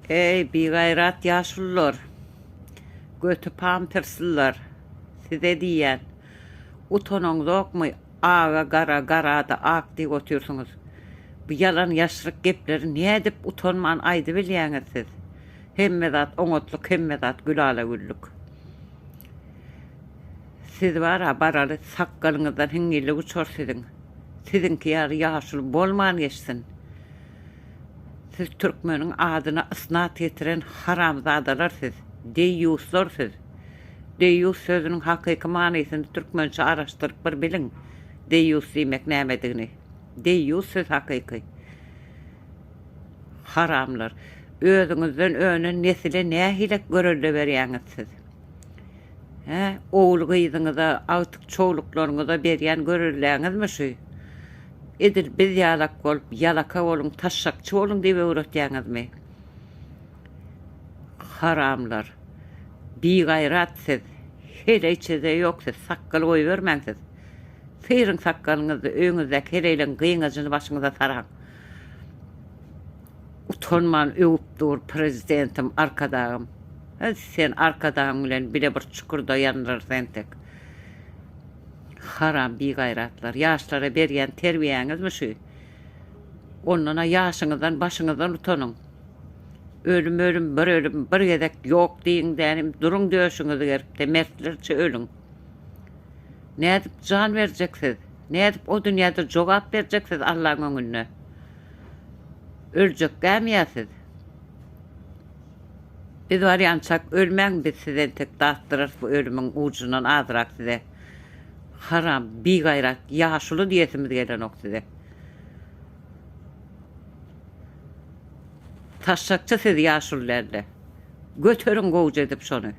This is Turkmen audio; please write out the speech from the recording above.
Ey bir gayrat yaşlılar, götü pamtırsızlar, size diyen, utanın yok mu ağa kara da ak diye otuyorsunuz. Bu yalan yaşlık gepleri niye edip utanman aydı biliyeniz siz. Hemmedat onotluk, hemmedat gülala güllük. Siz var ha baralı sakkalınızdan hingili uçor sizin. Sizinki yarı yaşlı bolman geçsin. Siz Türkmenin adına ısnat yetiren haramzadalar siz. Deyyuslar siz. Deyyus sözünün hakiki manasını Türkmençe araştırıp bir bilin. Deyyus demek nämediğini. Deyyus söz hakiki. Haramlar. Özünüzden öňe nesile nähilek görüldü berýäňiz siz. Oğul kızınıza, artık çoğuluklarınıza berýän görürläňizmi şu? Edil biz yalak bolup, yalaka olun, taşşakçı olun diye öğretýäňizmi? Haramlar. Bir gayrat siz. Hele içede yok siz. Sakkal koy vermeň siz. Sıyırın sakkalınızı, öňüzdäki hereýlen kıyıňyzyny başyňyza saraň. Utanman öwüp dur prezidentim, arkadağım. Sen arkadağın bilen bile bir çukurda yanırsan tek. Haram bir gayratlar. Yaşlara berýän terbiýäňizmi şu? Onlara yaşyňyzdan, başyňyzdan utanın. Ölüm, bir gedek yok diýin dänim, durun döşüňizi gerip de mertlerçe ölün. Nädip can berjeksiz? Nädip o dünýäde jogap berjeksiz Allahyň öňünde? Öljek gelmeyesiz. Biz var yançak ölmän biz sizden tek dağıttırır bu ölümün ucundan azırak size. Haram, bir gayrat, yaşlı diyesimiz gelen ok size. Taşşakçı siz yaşlılarla. Götürün kovucu edip şonu.